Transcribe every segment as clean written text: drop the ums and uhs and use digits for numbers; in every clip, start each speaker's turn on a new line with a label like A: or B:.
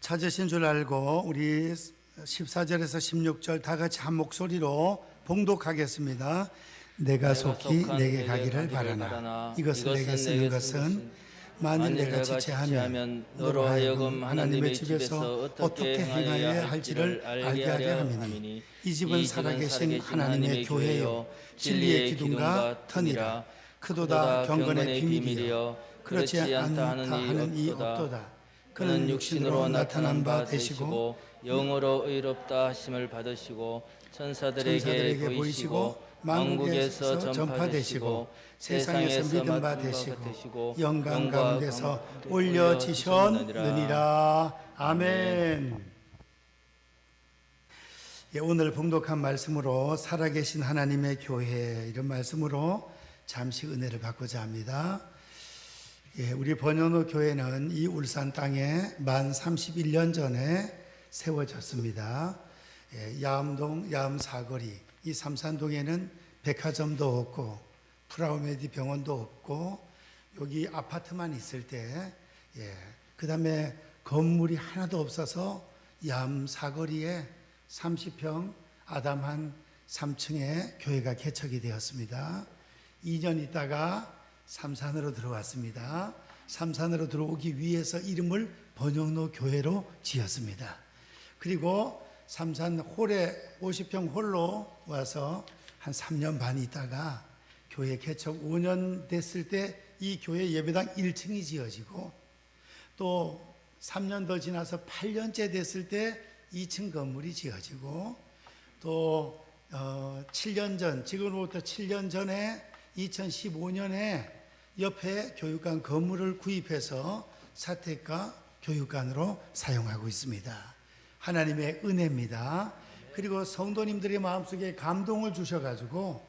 A: 찾으신 줄 알고 우리 14절에서 16절 다 같이 한 목소리로 봉독하겠습니다. 내가 속히 내게 가기를 바라나 이것을 내게 쓰는 것은 만일 내가 지체하면 너로 하여금 하나님의 집에서 어떻게 행하여야 할지를 알게 하려 함이니 이 집은 살아계신 하나님의 교회요 진리의 기둥과 터니라. 크도다 경건의 비밀이여 그렇지 않다 하는 이 없도다. 그는 육신으로 나타난 바 되시고
B: 영으로 의롭다 하심을 받으시고 천사들에게 보이시고 왕국에서 전파되시고 세상에서 믿음 받으시고
A: 영광 가운데서 올려지셨느니라. 아멘. 예, 오늘 봉독한 말씀으로 살아계신 하나님의 교회, 이런 말씀으로 잠시 은혜를 받고자 합니다. 예, 우리 번연호 교회는 이 울산 땅에 만 31년 전에 세워졌습니다. 예, 야암동, 야암사거리, 이 삼산동에는 백화점도 없고 프라우메디 병원도 없고 여기 아파트만 있을 때, 예, 그 다음에 건물이 하나도 없어서 야암사거리에 30평 아담한 3층에 교회가 개척이 되었습니다. 2년 있다가 삼산으로 들어왔습니다. 삼산으로 들어오기 위해서 이름을 번영로 교회로 지었습니다. 그리고 삼산 홀에 50평 홀로 와서 한 3년 반 있다가 교회 개척 5년 됐을 때 이 교회 예배당 1층이 지어지고 또 3년 더 지나서 8년째 됐을 때 2층 건물이 지어지고 또 7년 전, 지금으로부터 7년 전에 2015년에 옆에 교육관 건물을 구입해서 사택과 교육관으로 사용하고 있습니다. 하나님의 은혜입니다. 그리고 성도님들의 마음속에 감동을 주셔가지고,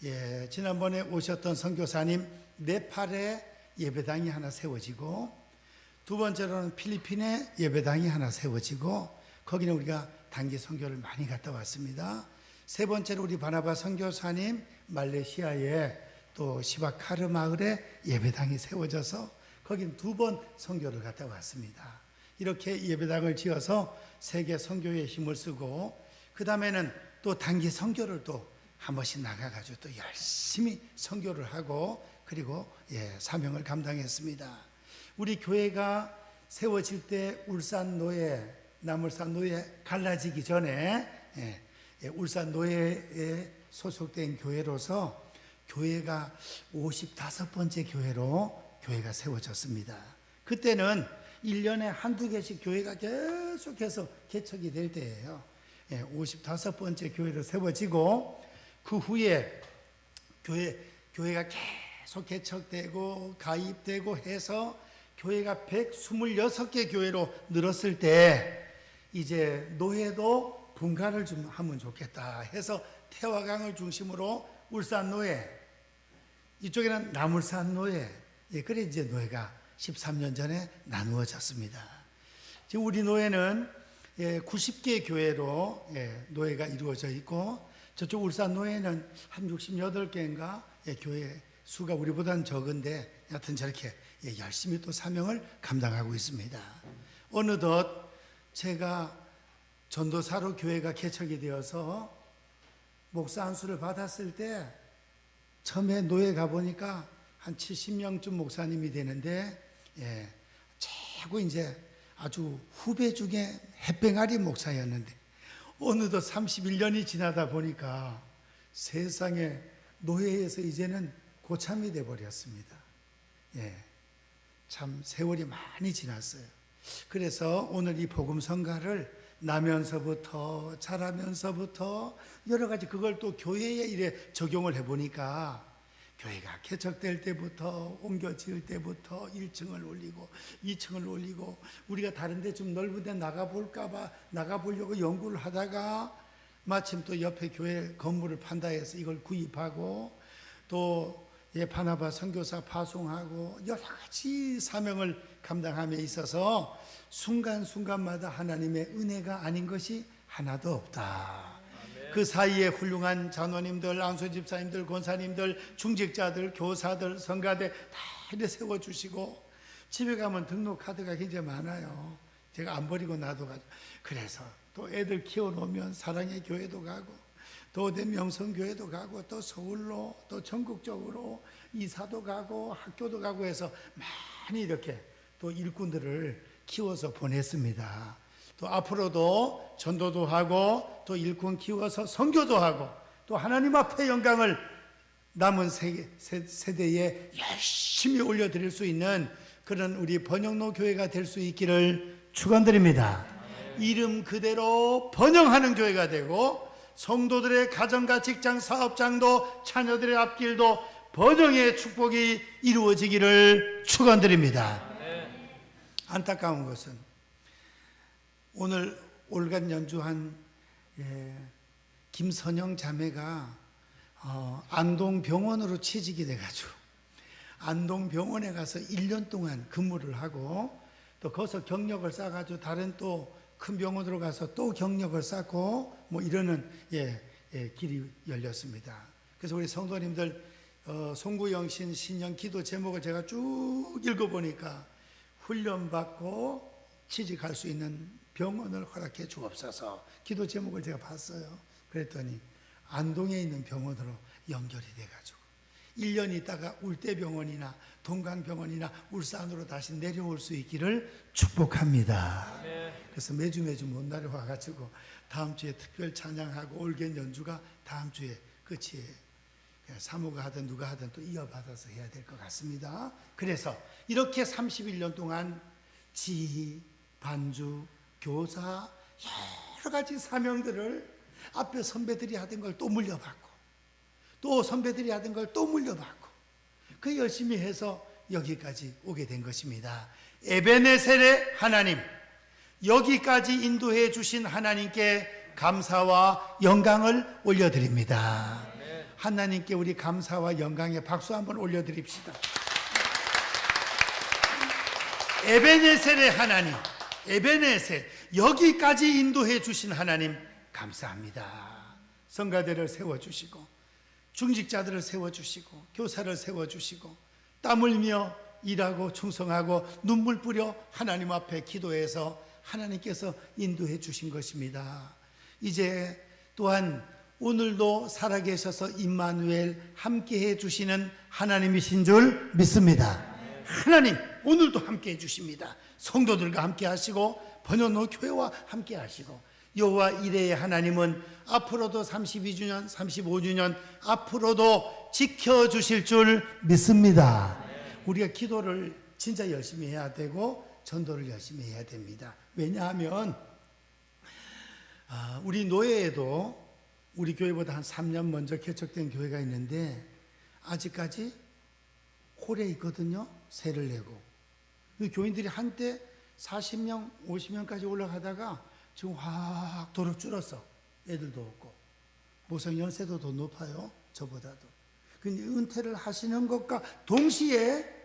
A: 예, 지난번에 오셨던 선교사님 네팔에 예배당이 하나 세워지고, 두 번째로는 필리핀에 예배당이 하나 세워지고, 거기는 우리가 단기 선교를 많이 갔다 왔습니다. 세 번째로 우리 바나바 선교사님 말레이시아에 또 시바카르 마을에 예배당이 세워져서 거긴 2번 선교를 갔다 왔습니다. 이렇게 예배당을 지어서 세계 선교에 힘을 쓰고, 그 다음에는 또 단기 선교를 또 한 번씩 나가가지고 또 열심히 선교를 하고, 그리고 예, 사명을 감당했습니다. 우리 교회가 세워질 때 울산 노예, 남울산 노예 갈라지기 전에 울산 노예에 소속된 교회로서 교회가 55번째 교회로 교회가 세워졌습니다. 그때는 1년에 한두 개씩 교회가 계속해서 개척이 될 때예요. 55번째 교회로 세워지고, 그 후에 교회가 계속 개척되고 가입되고 해서 교회가 126개 교회로 늘었을 때 이제 노예도 분가를 좀 하면 좋겠다 해서 태화강을 중심으로 울산 노예, 이쪽에는 남울산 노예, 예, 그래 이제 노예가 13년 전에 나누어졌습니다. 지금 우리 노예는 90개 교회로 노예가 이루어져 있고, 저쪽 울산 노예는 한 68개인가 교회 수가 우리보다는 적은데 여하튼 저렇게 열심히 또 사명을 감당하고 있습니다. 어느덧 제가 전도사로 교회가 개척이 되어서 목사 안수를 받았을 때 처음에 노예 가보니까 한 70명쯤 목사님이 되는데, 최고 이제 아주 후배 중에 햇병아리 목사였는데 어느덧 31년이 지나다 보니까 세상에 노예에서 이제는 고참이 돼버렸습니다. 참 세월이 많이 지났어요. 그래서 오늘 이 복음 성가를 나면서부터 자라면서부터 여러 가지 그걸 또 교회에 이래 적용을 해보니까 교회가 개척될 때부터 옮겨 지을 때부터 1층을 올리고 2층을 올리고, 우리가 다른 데 좀 넓은 데 나가볼까봐 나가보려고 연구를 하다가 마침 또 옆에 교회 건물을 판다 해서 이걸 구입하고, 또 바나바 선교사 파송하고 여러 가지 사명을 감당함에 있어서 순간순간마다 하나님의 은혜가 아닌 것이 하나도 없다. 그 사이에 훌륭한 장로님들, 안수 집사님들, 권사님들, 중직자들, 교사들, 성가대 다 이렇게 세워주시고, 집에 가면 등록 카드가 굉장히 많아요. 제가 안 버리고 놔둬가지고. 그래서 또 애들 키워놓으면 사랑의 교회도 가고 또 명성교회도 가고 또 서울로 또 전국적으로 이사도 가고 학교도 가고 해서 많이 이렇게 또 일꾼들을 키워서 보냈습니다. 또 앞으로도 전도도 하고 또 일꾼 키워서 선교도 하고 또 하나님 앞에 영광을 남은 세대에 열심히 올려드릴 수 있는 그런 우리 번영로 교회가 될 수 있기를 축원드립니다. 이름 그대로 번영하는 교회가 되고 성도들의 가정과 직장, 사업장도 자녀들의 앞길도 번영의 축복이 이루어지기를 축원드립니다. 안타까운 것은 오늘 올간 연주한 김선영 자매가 안동병원으로 취직이 돼가지고 안동병원에 가서 1년 동안 근무를 하고 또 거기서 경력을 쌓아가지고 다른 또 큰 병원으로 가서 또 경력을 쌓고 뭐 이러는 길이 열렸습니다. 그래서 우리 성도님들 송구영신 신령 기도 제목을 제가 쭉 읽어보니까 훈련받고 취직할 수 있는 병원을 허락해 주옵소서. 기도 제목을 제가 봤어요. 그랬더니 안동에 있는 병원으로 연결이 돼가지고 1년 있다가 울대병원이나 동강병원이나 울산으로 다시 내려올 수 있기를 축복합니다. 그래서 매주 못 내려와가지고 다음 주에 특별 찬양하고 올겐 연주가 다음 주에 끝이에요. 사모가 하든 누가 하든 또 이어받아서 해야 될 것 같습니다. 그래서 이렇게 31년 동안 지휘, 반주, 교사 여러 가지 사명들을 앞에 선배들이 하던 걸 또 물려받고 또 선배들이 하던 걸 또 물려받고 그 열심히 해서 여기까지 오게 된 것입니다. 에베네셀의 하나님, 여기까지 인도해 주신 하나님께 감사와 영광을 올려드립니다. 하나님께 우리 감사와 영광의 박수 한번 올려드립시다. 에베네셀의 하나님, 에베네셀, 여기까지 인도해 주신 하나님 감사합니다. 성가대를 세워주시고 중직자들을 세워주시고 교사를 세워주시고 땀 흘며 일하고 충성하고 눈물 뿌려 하나님 앞에 기도해서 하나님께서 인도해 주신 것입니다. 이제 또한 오늘도 살아계셔서 임마누엘 함께해 주시는 하나님이신 줄 믿습니다. 하나님 오늘도 함께해 주십니다. 성도들과 함께 하시고 번영로 교회와 함께 하시고 여호와 이레의 하나님은 앞으로도 32주년, 35주년 앞으로도 지켜주실 줄 믿습니다. 우리가 기도를 진짜 열심히 해야 되고 전도를 열심히 해야 됩니다. 왜냐하면 우리 노예에도 우리 교회보다 한 3년 먼저 개척된 교회가 있는데 아직까지 홀에 있거든요. 세를 내고 그 교인들이 한때 40명, 50명까지 올라가다가 지금 확 도로 줄었어. 애들도 없고 목사 연세도 더 높아요. 저보다도. 근데 은퇴를 하시는 것과 동시에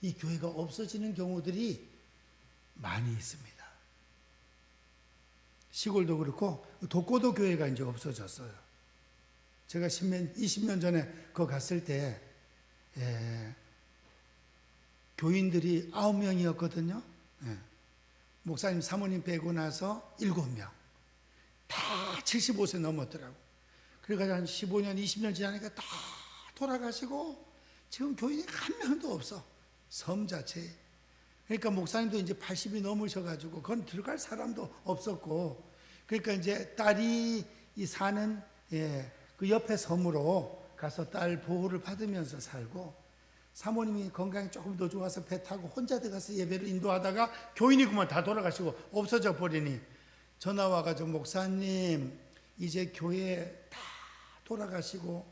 A: 이 교회가 없어지는 경우들이 많이 있습니다. 시골도 그렇고 독고도 교회가 이제 없어졌어요. 제가 20년 전에 거 갔을 때 교인들이 9명이었거든요. 목사님, 사모님 빼고 나서 7명. 다 75세 넘었더라고. 그래가지고 한 15년, 20년 지나니까 다 돌아가시고 지금 교인이 한 명도 없어. 섬 자체에. 그러니까 목사님도 이제 80이 넘으셔가지고 그건 들어갈 사람도 없었고 그러니까 이제 딸이 사는 그 옆에 섬으로 가서 딸 보호를 받으면서 살고 사모님이 건강이 조금 더 좋아서 배 타고 혼자 들어가서 예배를 인도하다가 교인이 그만 다 돌아가시고 없어져 버리니 전화 와가지고 목사님 이제 교회 다 돌아가시고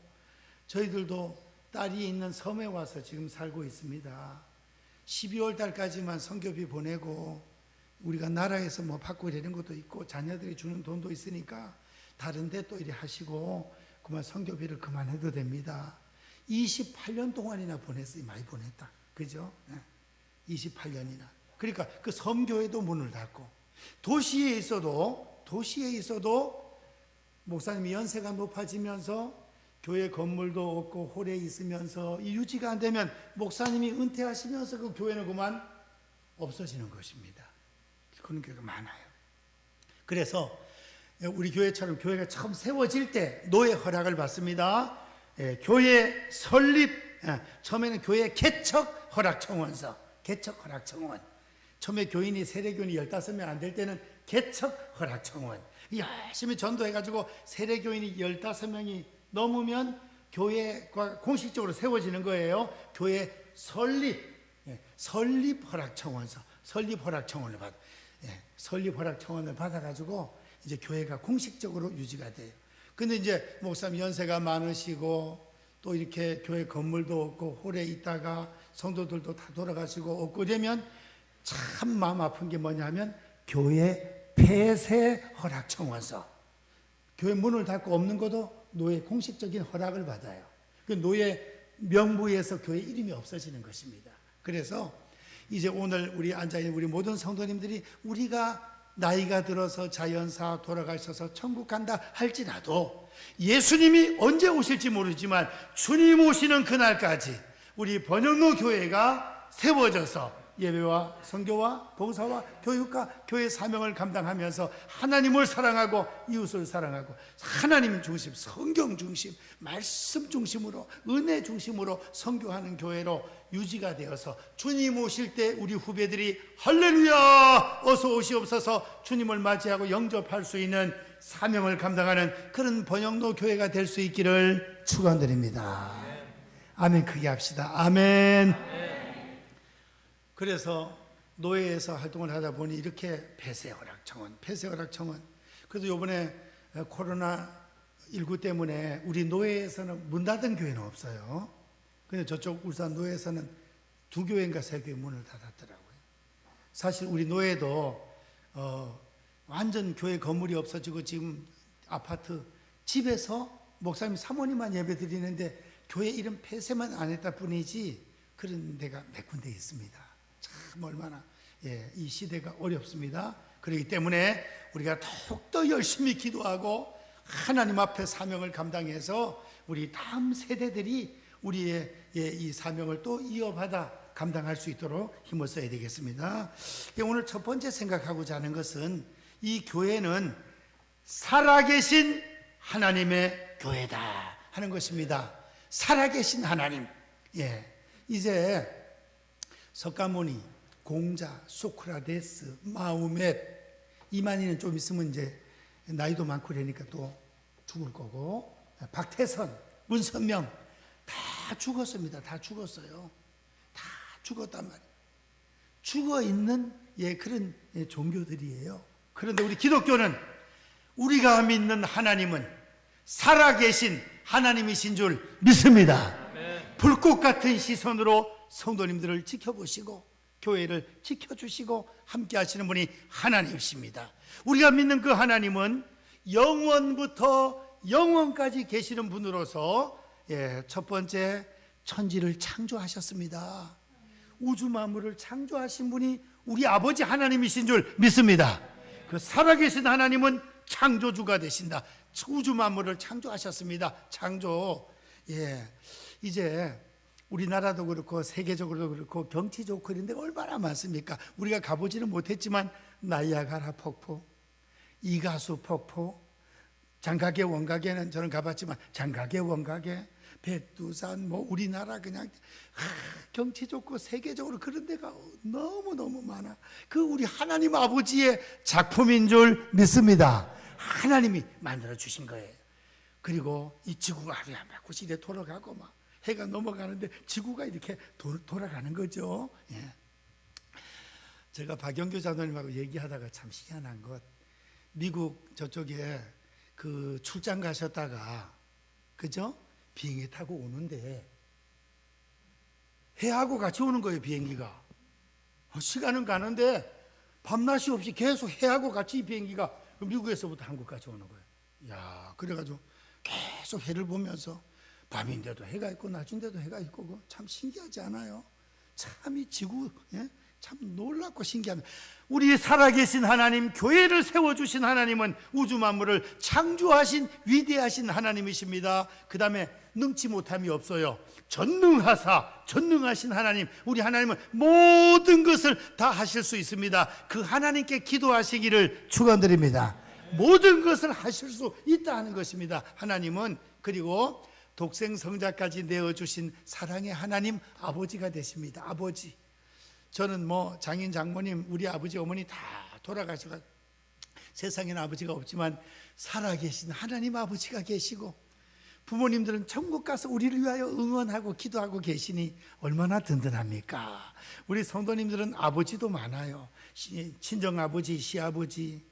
A: 저희들도 딸이 있는 섬에 와서 지금 살고 있습니다. 12월 달까지만 선교비 보내고 우리가 나라에서 뭐 받고 이러는 것도 있고 자녀들이 주는 돈도 있으니까 다른 데 또 이래 하시고 그만 선교비를 그만해도 됩니다. 28년 동안이나 보냈어요. 많이 보냈다. 그죠? 28년이나. 그러니까 그 섬교회도 문을 닫고 도시에 있어도 목사님이 연세가 높아지면서 교회 건물도 없고 홀에 있으면서 유지가 안 되면 목사님이 은퇴하시면서 그 교회는 그만 없어지는 것입니다. 그런 교회가 많아요. 그래서 우리 교회처럼 교회가 처음 세워질 때 노예 허락을 받습니다. 교회 설립, 처음에는 교회 개척 허락 청원서, 개척 허락 청원. 처음에 교인이 세례교인이 15명 안 될 때는 개척 허락 청원. 열심히 전도해가지고 세례교인이 15명이 넘으면 교회가 공식적으로 세워지는 거예요. 교회 설립, 설립 허락 청원서, 설립 허락 청원을 받아. 설립 허락 청원을 받아가지고 이제 교회가 공식적으로 유지가 돼요. 근데 이제 목사님 연세가 많으시고 또 이렇게 교회 건물도 없고 홀에 있다가 성도들도 다 돌아가시고 없고 이러면 참 마음 아픈 게 뭐냐면 교회 폐쇄 허락 청원서. 교회 문을 닫고 없는 것도 노예 공식적인 허락을 받아요. 그 노예 명부에서 교회 이름이 없어지는 것입니다. 그래서 이제 오늘 우리 앉아있는 우리 모든 성도님들이 우리가 나이가 들어서 자연사 돌아가셔서 천국 간다 할지라도 예수님이 언제 오실지 모르지만 주님 오시는 그날까지 우리 번영로 교회가 세워져서 예배와 선교와 봉사와 교육과 교회 사명을 감당하면서 하나님을 사랑하고 이웃을 사랑하고 하나님 중심, 성경 중심, 말씀 중심으로 은혜 중심으로 선교하는 교회로 유지가 되어서 주님 오실 때 우리 후배들이 할렐루야 어서 오시옵소서 주님을 맞이하고 영접할 수 있는 사명을 감당하는 그런 번영로 교회가 될 수 있기를 축원드립니다. 아멘. 크게 합시다. 아멘. 그래서 노예에서 활동을 하다 보니 이렇게 폐쇄 허락 청원, 폐쇄 허락 청원. 그래도 이번에 코로나19 때문에 우리 노예에서는 문 닫은 교회는 없어요. 근데 저쪽 울산 노예에서는 2교회인가 3교회 문을 닫았더라고요. 사실 우리 노예도 완전 교회 건물이 없어지고 지금 아파트 집에서 목사님 사모님만 예배 드리는데 교회 이름 폐쇄만 안 했다 뿐이지 그런 데가 몇 군데 있습니다. 참 얼마나 이 시대가 어렵습니다. 그렇기 때문에 우리가 더욱더 열심히 기도하고 하나님 앞에 사명을 감당해서 우리 다음 세대들이 우리의 이 사명을 또 이어받아 감당할 수 있도록 힘을 써야 되겠습니다. 오늘 첫 번째 생각하고자 하는 것은 이 교회는 살아계신 하나님의 교회다 하는 것입니다. 살아계신 하나님. 이제 석가모니, 공자, 소크라테스, 마우멧, 이만희는 좀 있으면 이제 나이도 많고 그러니까 또 죽을 거고, 박태선, 문선명 다 죽었습니다. 다 죽었어요. 다 죽었단 말이에요. 죽어 있는 그런 종교들이에요. 그런데 우리 기독교는 우리가 믿는 하나님은 살아계신 하나님이신 줄 믿습니다. 불꽃 같은 시선으로 성도님들을 지켜보시고 교회를 지켜주시고 함께 하시는 분이 하나님이십니다. 우리가 믿는 그 하나님은 영원부터 영원까지 계시는 분으로서 첫 번째 천지를 창조하셨습니다. 우주 만물을 창조하신 분이 우리 아버지 하나님이신 줄 믿습니다. 그 살아계신 하나님은 창조주가 되신다. 우주 만물을 창조하셨습니다. 창조. 이제 우리나라도 그렇고 세계적으로도 그렇고 경치 좋고 이런 데가 얼마나 많습니까? 우리가 가보지는 못했지만 나이아가라 폭포, 이가수 폭포, 장가계 원가계는 저는 가봤지만 장가계 원가계, 백두산, 우리나라 그냥 경치 좋고 세계적으로 그런 데가 너무너무 많아. 그 우리 하나님 아버지의 작품인 줄 믿습니다. 하나님이 만들어 주신 거예요. 그리고 이 지구가 하루에 한 바퀴씩 이렇게 돌아가고 막 해가 넘어가는데 지구가 이렇게 돌아가는 거죠. 제가 박영규 장로님하고 얘기하다가 참 희한한 것, 미국 저쪽에 그 출장 가셨다가 그죠? 비행기 타고 오는데 해하고 같이 오는 거예요. 비행기가 시간은 가는데 밤낮이 없이 계속 해하고 같이 비행기가 미국에서부터 한국까지 오는 거예요. 야, 그래가지고 계속 해를 보면서 밤인데도 해가 있고 낮인데도 해가 있고 참 신기하지 않아요? 참 이 지구 참 놀랍고 신기합니다. 우리 살아계신 하나님, 교회를 세워주신 하나님은 우주 만물을 창조하신 위대하신 하나님이십니다. 그 다음에 능치 못함이 없어요. 전능하신 하나님, 우리 하나님은 모든 것을 다 하실 수 있습니다. 그 하나님께 기도하시기를 축원드립니다. 모든 것을 하실 수 있다는 것입니다. 하나님은. 그리고 독생 성자까지 내어주신 사랑의 하나님, 아버지가 되십니다. 아버지. 저는 뭐 장인 장모님, 우리 아버지 어머니 다 돌아가셔서 세상에는 아버지가 없지만 살아계신 하나님 아버지가 계시고, 부모님들은 천국 가서 우리를 위하여 응원하고 기도하고 계시니 얼마나 든든합니까? 우리 성도님들은 아버지도 많아요. 친정아버지, 시아버지.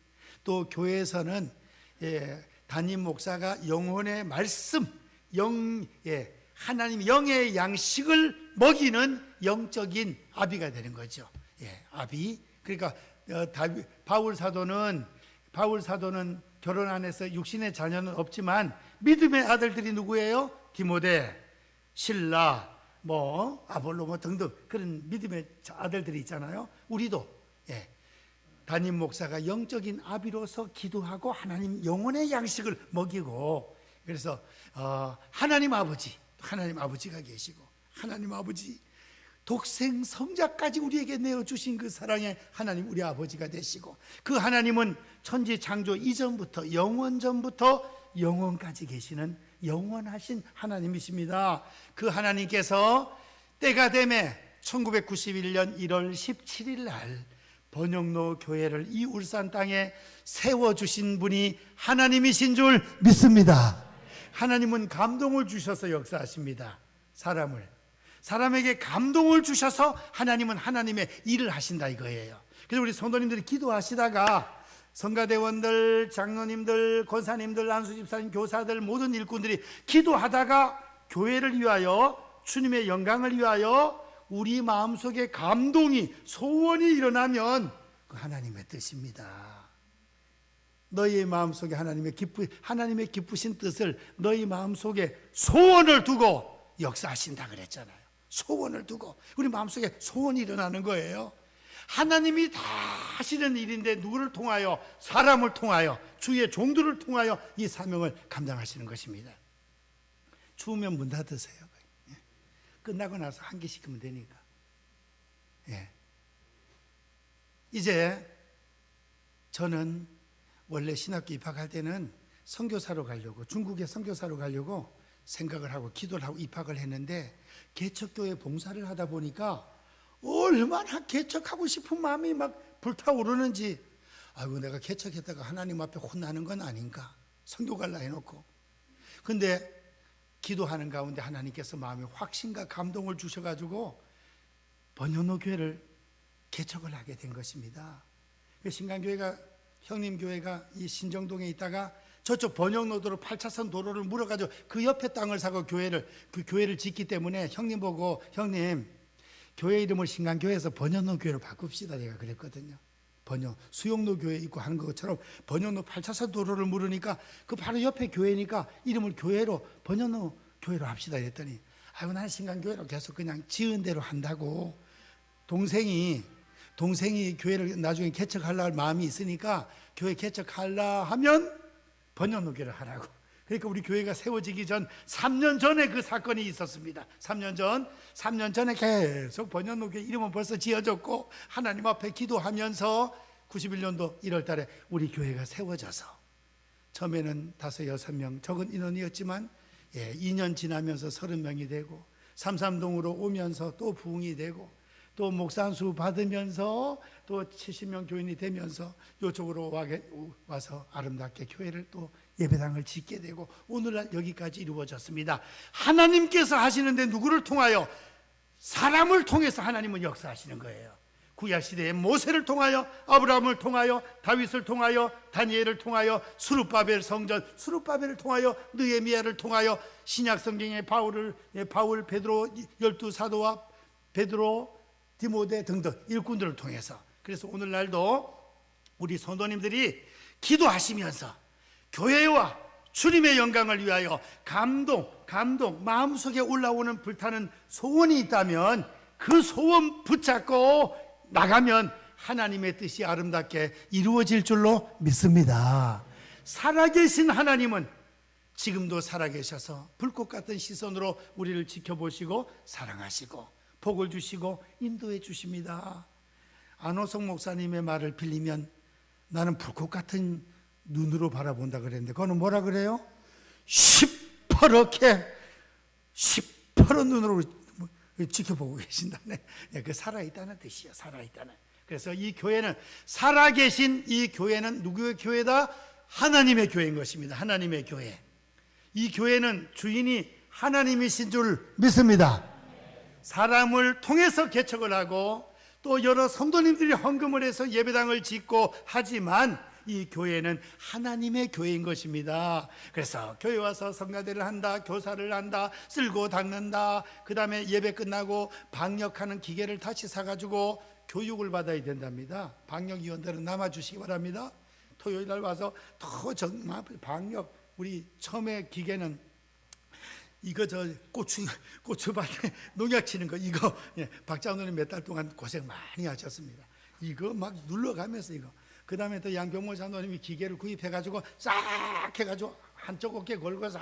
A: 또 교회에서는 담임 목사가 영혼의 말씀, 하나님 영의 양식을 먹이는 영적인 아비가 되는 거죠. 아비. 그러니까 바울 사도는 결혼 안 해서 육신의 자녀는 없지만 믿음의 아들들이 누구예요? 디모데, 실라, 아볼로 등등 그런 믿음의 아들들이 있잖아요. 우리도 담임 목사가 영적인 아비로서 기도하고 하나님 영혼의 양식을 먹이고, 그래서 하나님 아버지가 계시고, 하나님 아버지 독생 성자까지 우리에게 내어주신 그 사랑의 하나님, 우리 아버지가 되시고, 그 하나님은 천지 창조 이전부터 영원전부터 영원까지 계시는 영원하신 하나님이십니다. 그 하나님께서 때가 되매 1991년 1월 17일 날 번영로 교회를 이 울산 땅에 세워주신 분이 하나님이신 줄 믿습니다. 하나님은 감동을 주셔서 역사하십니다. 사람에게 감동을 주셔서 하나님은 하나님의 일을 하신다 이거예요. 그래서 우리 성도님들이 기도하시다가 성가대원들, 장로님들, 권사님들, 안수집사님, 교사들, 모든 일꾼들이 기도하다가 교회를 위하여, 주님의 영광을 위하여 우리 마음속에 감동이, 소원이 일어나면 그 하나님의 뜻입니다. 너희의 마음속에 하나님의 기쁘신 뜻을 너희 마음속에 소원을 두고 역사하신다 그랬잖아요. 소원을 두고 우리 마음속에 소원이 일어나는 거예요. 하나님이 다 하시는 일인데 누구를 통하여? 사람을 통하여, 주의 종들을 통하여 이 사명을 감당하시는 것입니다. 추우면 문 닫으세요. 끝나고 나서 한 개씩 하면 되니까. 이제 저는 원래 신학교 입학할 때는 선교사로 가려고, 중국에 선교사로 가려고 생각을 하고 기도를 하고 입학을 했는데, 개척교회 봉사를 하다 보니까 얼마나 개척하고 싶은 마음이 막 불타오르는지, 아이고 내가 개척했다가 하나님 앞에 혼나는 건 아닌가, 선교 갈라 해놓고. 근데 기도하는 가운데 하나님께서 마음에 확신과 감동을 주셔가지고 번영로 교회를 개척을 하게 된 것입니다. 신강교회가, 형님 교회가 이 신정동에 있다가 저쪽 번영로도로 8차선 도로를 물어가지고 그 옆에 땅을 사고 그 교회를 짓기 때문에 형님 보고, 형님 교회 이름을 신강교회에서 번영로 교회로 바꿉시다 내가 그랬거든요. 수용로 교회 있고 하는 것처럼 번영로 8차선 도로를 물으니까 그 바로 옆에 교회니까 이름을 교회로, 번영로 교회로 합시다 이랬더니, 아이고 나는 신강교회로 계속 그냥 지은 대로 한다고. 동생이 교회를 나중에 개척하려고 마음이 있으니까 교회 개척하려 하면 번영로 교회를 하라고. 그러니까 우리 교회가 세워지기 전 3년 전에 그 사건이 있었습니다. 3년 전에 계속 번영로 교회 이름은 벌써 지어졌고, 하나님 앞에 기도하면서 91년도 1월 달에 우리 교회가 세워져서, 처음에는 5, 6명 적은 인원이었지만 2년 지나면서 30명이 되고, 삼삼동으로 오면서 또 부흥이 되고, 또 목사 안수 받으면서 또 70명 교인이 되면서 이쪽으로 와서 아름답게 교회를 또 예배당을 짓게 되고, 오늘날 여기까지 이루어졌습니다. 하나님께서 하시는데 누구를 통하여? 사람을 통해서 하나님은 역사하시는 거예요. 구약시대에 모세를 통하여, 아브라함을 통하여, 다윗을 통하여, 다니엘을 통하여, 수르바벨 성전, 수르바벨을 통하여, 느헤미야를 통하여, 신약성경의 바울, 베드로, 12사도와 베드로, 디모데 등등 일꾼들을 통해서. 그래서 오늘날도 우리 성도님들이 기도하시면서 교회와 주님의 영광을 위하여 감동, 마음속에 올라오는 불타는 소원이 있다면 그 소원 붙잡고 나가면 하나님의 뜻이 아름답게 이루어질 줄로 믿습니다. 살아계신 하나님은 지금도 살아계셔서 불꽃 같은 시선으로 우리를 지켜보시고 사랑하시고 복을 주시고 인도해 주십니다. 안호성 목사님의 말을 빌리면 나는 불꽃 같은 눈으로 바라본다 그랬는데 그거는 뭐라 그래요? 시퍼렇게 시퍼런 눈으로 지켜보고 계신다네. 그 살아있다는 뜻이에요. 살아있다는. 그래서 이 교회는 살아계신 이 교회는 누구의 교회다? 하나님의 교회인 것입니다. 하나님의 교회. 이 교회는 주인이 하나님이신 줄 믿습니다. 사람을 통해서 개척을 하고 또 여러 성도님들이 헌금을 해서 예배당을 짓고 하지만 이 교회는 하나님의 교회인 것입니다. 그래서 교회 와서 성가대를 한다, 교사를 한다, 쓸고 닦는다, 그 다음에 예배 끝나고 방역하는 기계를 다시 사가지고 교육을 받아야 된답니다. 방역위원들은 남아주시기 바랍니다. 토요일 날 와서 더 정말 방역, 우리 처음에 기계는 이거 저 고추밭에 농약 치는 거 이거 박장로님 몇 달 동안 고생 많이 하셨습니다. 이거 막 눌러가면서 이거. 그 다음에 또 양병모 장로님이 기계를 구입해가지고 싹 해가지고 한쪽 어깨 걸고 싹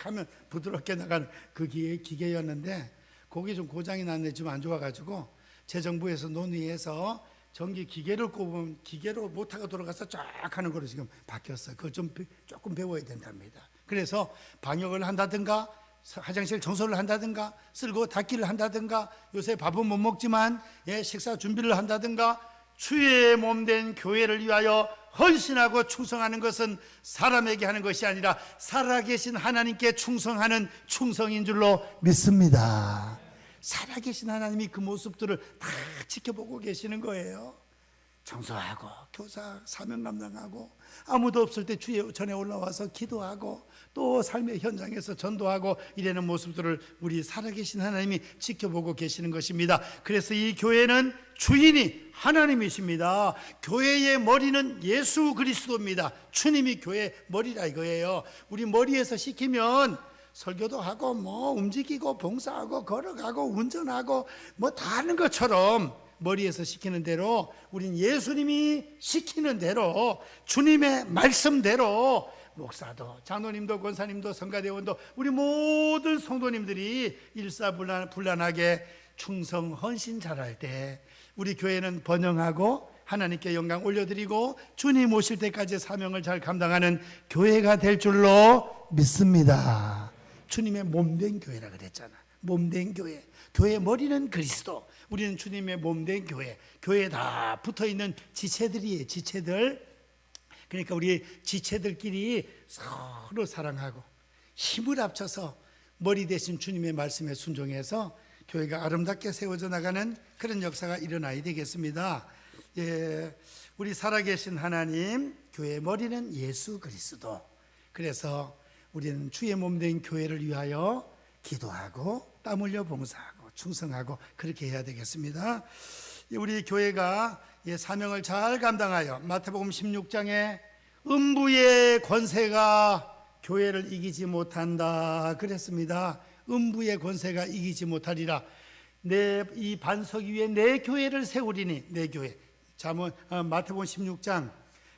A: 하면 부드럽게 나가는 그 기계였는데 거기 좀 고장이 났네, 좀 안 좋아가지고 재정부에서 논의해서 전기 기계를 꼽으면 기계로 모터가 돌아가서 쫙 하는 거로 지금 바뀌었어요. 그걸 좀 조금 배워야 된답니다. 그래서 방역을 한다든가 화장실 청소를 한다든가 쓸고 닦기를 한다든가 요새 밥은 못 먹지만 식사 준비를 한다든가 주의 몸된 교회를 위하여 헌신하고 충성하는 것은 사람에게 하는 것이 아니라 살아계신 하나님께 충성하는 충성인 줄로 믿습니다. 살아계신 하나님이 그 모습들을 다 지켜보고 계시는 거예요. 청소하고 교사 사명 감당하고 아무도 없을 때 주의 전에 올라와서 기도하고 또 삶의 현장에서 전도하고 이러는 모습들을 우리 살아계신 하나님이 지켜보고 계시는 것입니다. 그래서 이 교회는 주인이 하나님이십니다. 교회의 머리는 예수 그리스도입니다. 주님이 교회 머리라 이거예요. 우리 머리에서 시키면 설교도 하고 뭐 움직이고 봉사하고 걸어가고 운전하고 뭐 다 하는 것처럼 머리에서 시키는 대로 우린 예수님이 시키는 대로 주님의 말씀대로 목사도 장로님도 권사님도 성가대원도 우리 모든 성도님들이 일사불란하게 충성 헌신 잘할 때 우리 교회는 번영하고 하나님께 영광 올려드리고 주님 오실 때까지 사명을 잘 감당하는 교회가 될 줄로 믿습니다. 주님의 몸된 교회라 그랬잖아. 몸된 교회. 교회의 머리는 그리스도. 우리는 주님의 몸된 교회. 교회에 다 붙어있는 지체들이에요. 지체들. 그러니까 우리 지체들끼리 서로 사랑하고 힘을 합쳐서 머리 대신 주님의 말씀에 순종해서 교회가 아름답게 세워져 나가는 그런 역사가 일어나야 되겠습니다. 우리 살아계신 하나님, 교회의 머리는 예수 그리스도. 그래서 우리는 주의 몸된 교회를 위하여 기도하고 땀 흘려 봉사하고 충성하고 그렇게 해야 되겠습니다. 우리 교회가 사명을 잘 감당하여 마태복음 16장에 음부의 권세가 교회를 이기지 못한다 그랬습니다. 음부의 권세가 이기지 못하리라. 내 이 반석 위에 내 교회를 세우리니 내 교회. 마태복음 16장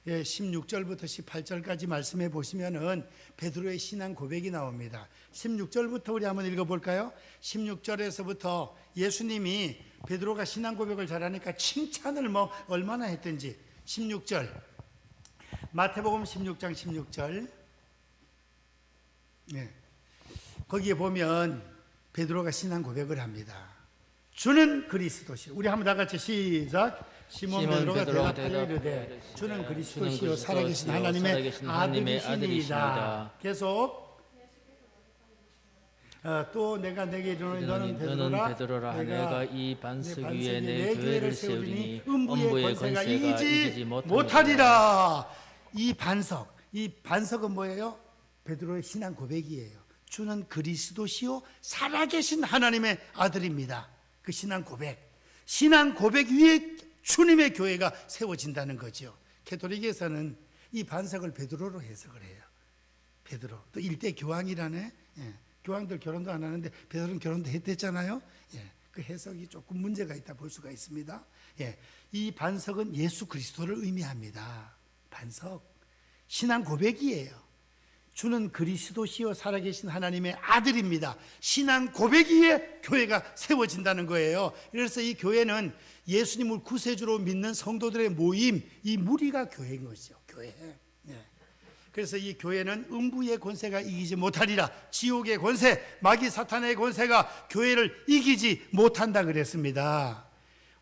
A: 16절부터 18절까지 말씀해 보시면은 베드로의 신앙 고백이 나옵니다. 16절부터 우리 한번 읽어볼까요? 16절에서부터 예수님이 베드로가 신앙 고백을 잘하니까 칭찬을 뭐 얼마나 했든지 16절 마태복음 16장 16절 거기에 보면 베드로가 신앙 고백을 합니다. 주는 그리스도시요. 우리 한번 다 같이 시작. 시몬 베드로가 대답하여 이르되 주는 그리스도시요 살아계신 하나님의 아들이시니이다. 계속 또 내가 내게 이르노니 너는 베드로라 내가 이 반석 위에 내 교회를 세우리니 음부의 권세가 이기지 못하리라. 이 반석은 뭐예요? 베드로의 신앙 고백이에요. 주는 그리스도시요 살아계신 하나님의 아들입니다. 그 신앙 고백 위에 주님의 교회가 세워진다는 거죠. 캐톨릭에서는 이 반석을 베드로로 해석을 해요. 베드로. 또 일대 교황이라네. 교황들 결혼도 안 하는데 베드로는 결혼도 했댔잖아요. 그 해석이 조금 문제가 있다 볼 수가 있습니다. 예, 이 반석은 예수 그리스도를 의미합니다. 반석, 신앙 고백이에요. 주는 그리스도시요 살아계신 하나님의 아들입니다. 신앙 고백이에 교회가 세워진다는 거예요. 그래서 이 교회는 예수님을 구세주로 믿는 성도들의 모임, 이 무리가 교회인 것이죠. 교회. 네. 그래서 이 교회는 음부의 권세가 이기지 못하리라. 지옥의 권세, 마귀 사탄의 권세가 교회를 이기지 못한다 그랬습니다.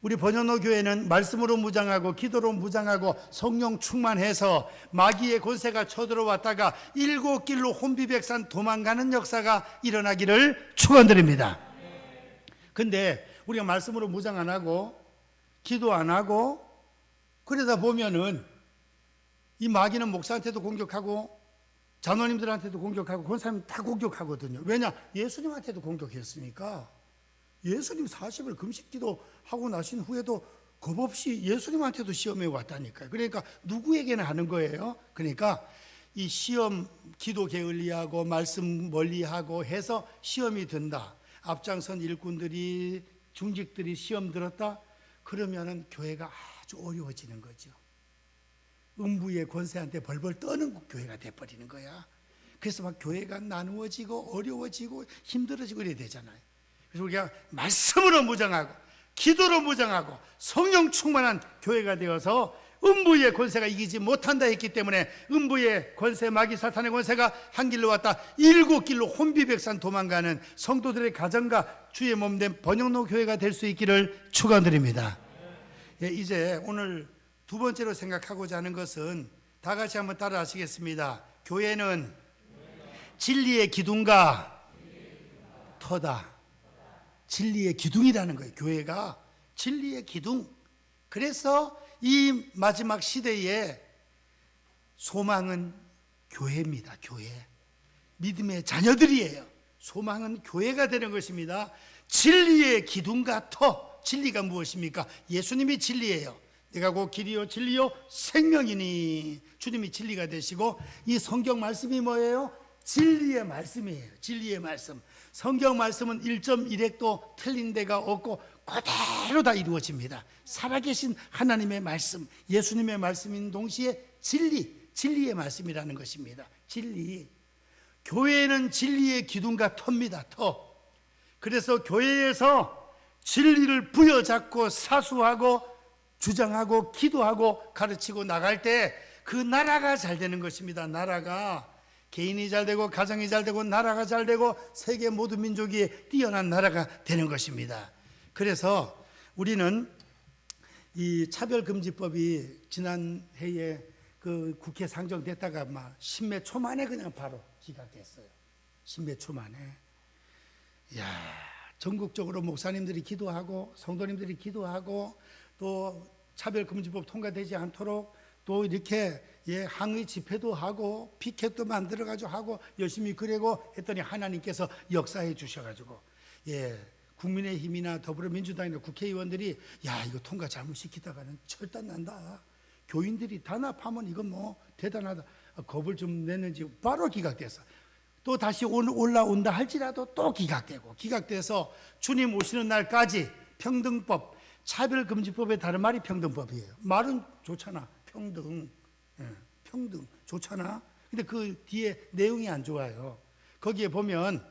A: 우리 번영로 교회는 말씀으로 무장하고 기도로 무장하고 성령 충만해서 마귀의 권세가 쳐들어왔다가 일곱 길로 혼비백산 도망가는 역사가 일어나기를 축원드립니다. 근데 우리가 말씀으로 무장 안 하고 기도 안 하고 그러다 보면은 이 마귀는 목사한테도 공격하고 장로님들한테도 공격하고 권사님 다 공격하거든요. 왜냐? 예수님한테도 공격했으니까. 예수님 40일 금식기도 하고 나신 후에도 겁없이 예수님한테도 시험에 왔다니까요. 그러니까 누구에게나 하는 거예요. 그러니까 이 시험 기도 게을리하고 말씀 멀리하고 해서 시험이 든다. 앞장선 일꾼들이 중직들이 시험 들었다. 그러면은 교회가 아주 어려워지는 거죠. 음부의 권세한테 벌벌 떠는 교회가 돼버리는 거야. 그래서 막 교회가 나누어지고 어려워지고 힘들어지고 이래야 되잖아요. 그래서 우리가 말씀으로 무장하고 기도로 무장하고 성령 충만한 교회가 되어서 음부의 권세가 이기지 못한다 했기 때문에 음부의 권세, 마귀 사탄의 권세가 한 길로 왔다 일곱 길로 혼비백산 도망가는 성도들의 가정과 주의 몸된 번영로 교회가 될 수 있기를 축원드립니다. 예, 이제 오늘 두 번째로 생각하고자 하는 것은 다 같이 한번 따라 하시겠습니다. 교회는 진리의 기둥과 터다. 진리의 기둥이라는 거예요. 교회가 진리의 기둥. 그래서 이 마지막 시대에 소망은 교회입니다. 교회. 믿음의 자녀들이에요. 소망은 교회가 되는 것입니다. 진리의 기둥과 터. 진리가 무엇입니까? 예수님이 진리예요. 내가 곧 길이요 진리요 생명이니. 주님이 진리가 되시고 이 성경 말씀이 뭐예요? 진리의 말씀이에요. 진리의 말씀. 성경 말씀은 1.1핵도 틀린 데가 없고 그대로 다 이루어집니다. 살아계신 하나님의 말씀, 예수님의 말씀인 동시에 진리의 말씀이라는 것입니다. 진리. 교회는 진리의 기둥과 터입니다. 터. 그래서 교회에서 진리를 부여잡고 사수하고 주장하고 기도하고 가르치고 나갈 때 그 나라가 잘 되는 것입니다. 나라가 개인이 잘 되고 가정이 잘 되고 나라가 잘 되고 세계 모든 민족이 뛰어난 나라가 되는 것입니다. 그래서 우리는 이 차별금지법이 지난 해에 그 국회 상정됐다가 막 십몇 초 만에 그냥 바로 기각됐어요. 십몇 초 만에. 이야, 전국적으로 목사님들이 기도하고 성도님들이 기도하고 또 차별금지법 통과되지 않도록 또 이렇게 항의 집회도 하고 피켓도 만들어가지고 하고 열심히 그러고 했더니 하나님께서 역사해 주셔가지고 국민의힘이나 더불어민주당이나 국회의원들이 야 이거 통과 잘못시키다가는 철단 난다. 교인들이 단합하면 이건 뭐 대단하다. 겁을 좀 냈는지 바로 기각됐어. 또 다시 올라온다 할지라도 또 기각돼서 주님 오시는 날까지 평등법, 차별금지법의 다른 말이 평등법이에요. 말은 좋잖아. 평등 좋잖아. 근데 그 뒤에 내용이 안 좋아요. 거기에 보면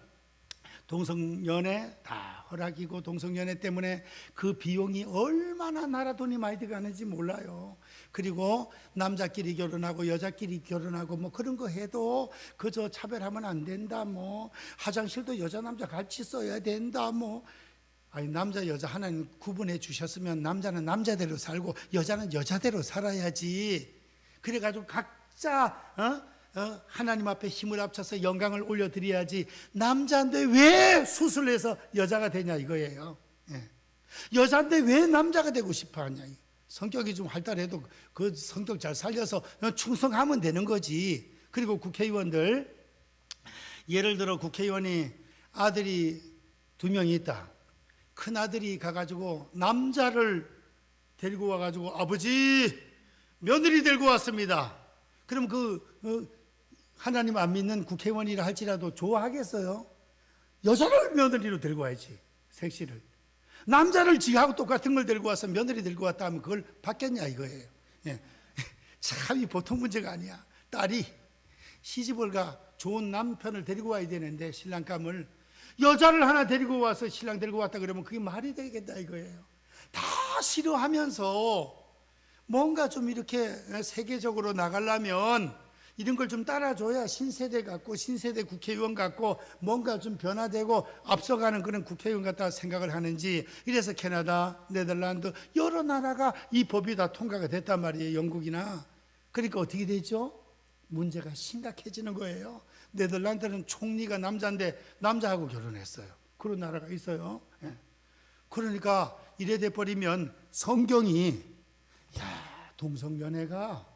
A: 동성연애 다 허락이고 동성연애 때문에 그 비용이 얼마나 나라 돈이 많이 들어가는지 몰라요. 그리고 남자끼리 결혼하고 여자끼리 결혼하고 뭐 그런 거 해도 그저 차별하면 안 된다. 뭐 화장실도 여자 남자 같이 써야 된다. 뭐 아니 남자 여자 하나님 구분해 주셨으면 남자는 남자대로 살고 여자는 여자대로 살아야지. 그래가지고 각자 하나님 앞에 힘을 합쳐서 영광을 올려드려야지. 남자인데 왜 수술해서 여자가 되냐 이거예요. 여자인데 왜 남자가 되고 싶어하냐. 성격이 좀 활달해도 그 성격 잘 살려서 충성하면 되는 거지. 그리고 국회의원들, 예를 들어 국회의원이 아들이 2명이 있다. 큰 아들이 가가지고 남자를 데리고 와가지고 아버지 며느리 데리고 왔습니다. 그럼 하나님 안 믿는 국회의원이라 할지라도 좋아하겠어요? 여자를 며느리로 데리고 와야지. 색시를. 남자를 지하고 똑같은 걸 들고 와서 며느리 들고 왔다 하면 그걸 받겠냐 이거예요. 예. 참이 보통 문제가 아니야. 딸이 시집을 가 좋은 남편을 데리고 와야 되는데 신랑감을 여자를 하나 데리고 와서 신랑 데리고 왔다 그러면 그게 말이 되겠다 이거예요. 다 싫어하면서 뭔가 좀 이렇게 세계적으로 나가려면 이런 걸 좀 따라줘야 신세대 같고 신세대 국회의원 같고 뭔가 좀 변화되고 앞서가는 그런 국회의원 같다 생각을 하는지, 이래서 캐나다, 네덜란드 여러 나라가 이 법이 다 통과가 됐단 말이에요. 영국이나. 그러니까 어떻게 되죠? 문제가 심각해지는 거예요. 네덜란드는 총리가 남자인데 남자하고 결혼했어요. 그런 나라가 있어요. 예. 그러니까 이래 돼 버리면 성경이 동성연애가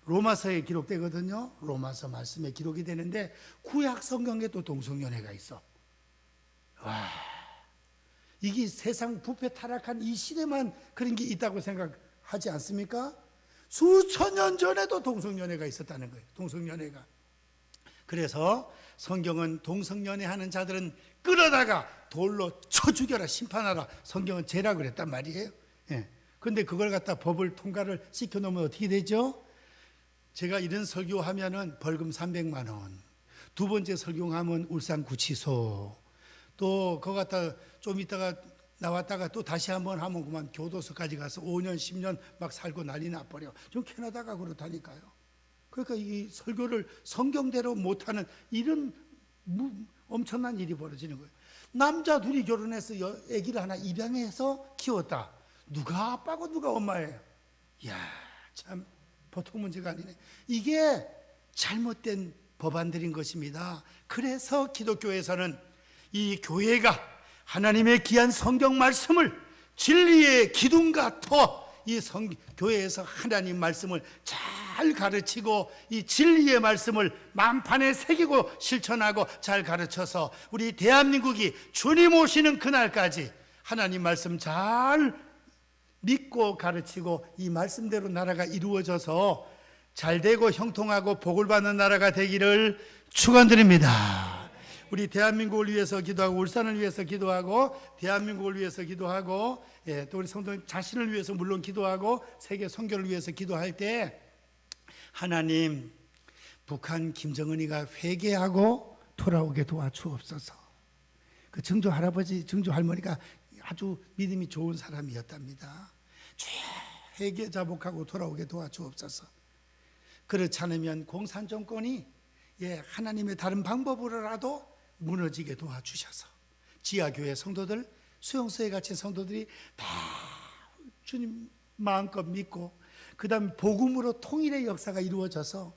A: 로마서에 기록되거든요. 로마서 말씀에 기록이 되는데 구약 성경에 또 동성연애가 있어. 와, 이게 세상 부패 타락한 이 시대만 그런 게 있다고 생각하지 않습니까? 수천 년 전에도 동성연애가 있었다는 거예요. 동성연애가. 그래서 성경은 동성연애하는 자들은 끌어다가 돌로 쳐 죽여라, 심판하라, 성경은 죄라 그랬단 말이에요. 예. 근데 그걸 갖다 법을 통과를 시켜놓으면 어떻게 되죠? 제가 이런 설교하면은 벌금 300만 원, 두 번째 설교하면 울산구치소, 또 그거 갖다 좀 있다가 나왔다가 또 다시 한번 하면 그만 교도소까지 가서 5년 10년 막 살고 난리 나버려. 좀 캐나다가 그렇다니까요. 그러니까 이 설교를 성경대로 못하는 이런 엄청난 일이 벌어지는 거예요. 남자 둘이 결혼해서 아기를 하나 입양해서 키웠다. 누가 아빠고 누가 엄마예요? 이야, 참 보통 문제가 아니네. 이게 잘못된 법안들인 것입니다. 그래서 기독교에서는 이 교회가 하나님의 귀한 성경 말씀을 진리의 기둥과 터, 이 교회에서 하나님 말씀을 잘 가르치고 이 진리의 말씀을 만판에 새기고 실천하고 잘 가르쳐서 우리 대한민국이 주님 오시는 그날까지 하나님 말씀 잘 믿고 가르치고 이 말씀대로 나라가 이루어져서 잘되고 형통하고 복을 받는 나라가 되기를 축원드립니다. 우리 대한민국을 위해서 기도하고 울산을 위해서 기도하고 대한민국을 위해서 기도하고, 예, 또 우리 성도님 자신을 위해서 물론 기도하고 세계 선교를 위해서 기도할 때 하나님, 북한 김정은이가 회개하고 돌아오게 도와주옵소서. 그 증조 할아버지, 증조 할머니가 아주 믿음이 좋은 사람이었답니다. 회개 자복하고 돌아오게 도와주옵소서. 그렇지 않으면 공산 정권이 하나님의 다른 방법으로라도 무너지게 도와주셔서 지하교회 성도들, 수용소에 갇힌 성도들이 다 주님 마음껏 믿고 그 다음에 복음으로 통일의 역사가 이루어져서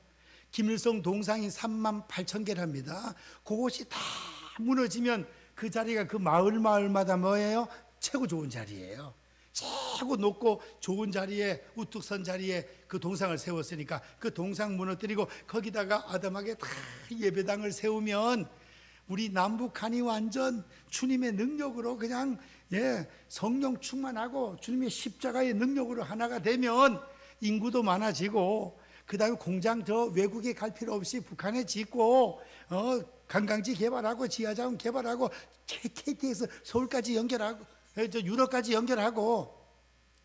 A: 김일성 동상이 38,000개랍니다. 그곳이 다 무너지면 그 자리가 그 마을마다 뭐예요? 최고 좋은 자리예요. 최고 높고 좋은 자리에, 우뚝 선 자리에 그 동상을 세웠으니까 그 동상 무너뜨리고 거기다가 아담하게 다 예배당을 세우면 우리 남북한이 완전 주님의 능력으로 그냥 성령 충만하고 주님의 십자가의 능력으로 하나가 되면 인구도 많아지고 그 다음에 공장 더 외국에 갈 필요 없이 북한에 짓고 관광지 개발하고 지하자원 개발하고 KT에서 서울까지 연결하고 유럽까지 연결하고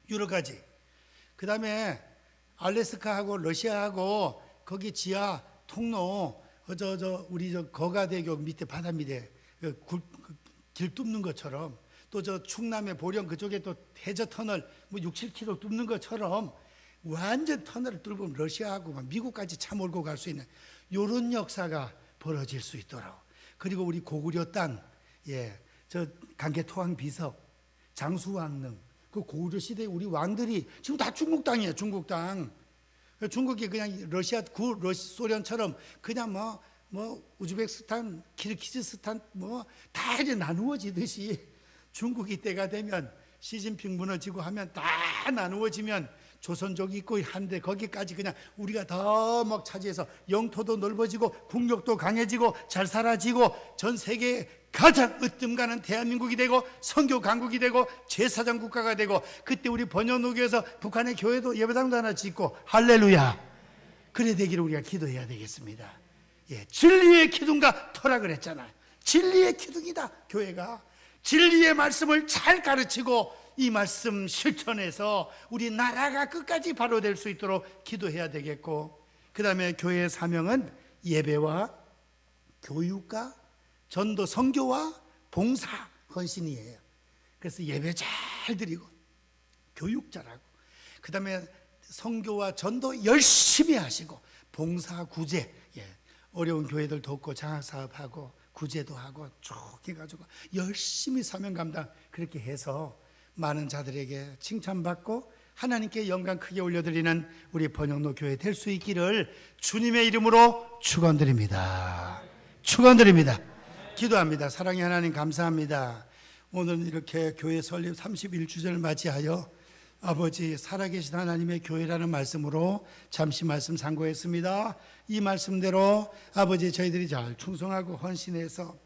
A: 유럽까지, 그 다음에 알래스카하고 러시아하고 거기 지하 통로 우리 거가대교 밑에 바다 밑에 길 뚫는 것처럼 또 충남의 보령 그쪽에 또 해저 터널 6, 7km 뚫는 것처럼 완전 터널을 뚫고 러시아하고 미국까지 차 몰고 갈 수 있는 이런 역사가 벌어질 수 있도록, 그리고 우리 고구려 땅, 강계토왕 비석, 장수왕릉, 그 고구려 시대 우리 왕들이 지금 다 중국 땅이에요. 중국 땅. 중국이 그냥 러시아 소련처럼 그냥 우즈베키스탄, 키르기즈스탄 다 이제 나누어지듯이 중국이 때가 되면 시진핑 무너지고 하면 다 나누어지면 조선족이 있고 한데 거기까지 그냥 우리가 더 막 차지해서 영토도 넓어지고 국력도 강해지고 잘 살아지고 전 세계에 가장 으뜸가는 대한민국이 되고 선교 강국이 되고 제사장 국가가 되고, 그때 우리 번영로교에서 북한의 교회도 예배당도 하나 짓고 할렐루야, 그래 되기를 우리가 기도해야 되겠습니다. 진리의 기둥과 터라 그랬잖아요. 진리의 기둥이다 교회가. 진리의 말씀을 잘 가르치고 이 말씀 실천해서 우리 나라가 끝까지 바로 될 수 있도록 기도해야 되겠고, 그 다음에 교회의 사명은 예배와 교육과 전도, 선교와 봉사, 헌신이에요. 그래서 예배 잘 드리고 교육 잘하고, 그 다음에 선교와 전도 열심히 하시고, 봉사, 구제, 어려운 교회들 돕고 장학사업하고 구제도 하고 쭉 해가지고 열심히 사명 감당 그렇게 해서 많은 자들에게 칭찬받고 하나님께 영광 크게 올려드리는 우리 번영로 교회 될 수 있기를 주님의 이름으로 축원드립니다. 축원드립니다. 기도합니다. 사랑의 하나님 감사합니다. 오늘 이렇게 교회 설립 31주년을 맞이하여 아버지 살아계신 하나님의 교회라는 말씀으로 잠시 말씀 상고했습니다. 이 말씀대로 아버지 저희들이 잘 충성하고 헌신해서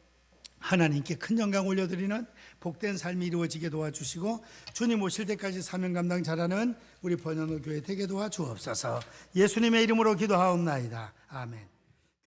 A: 하나님께 큰 영광 올려드리는 복된 삶이 이루어지게 도와주시고 주님 오실 때까지 사명 감당 잘하는 우리 번영로 교회 되게 도와주옵소서. 예수님의 이름으로 기도하옵나이다. 아멘.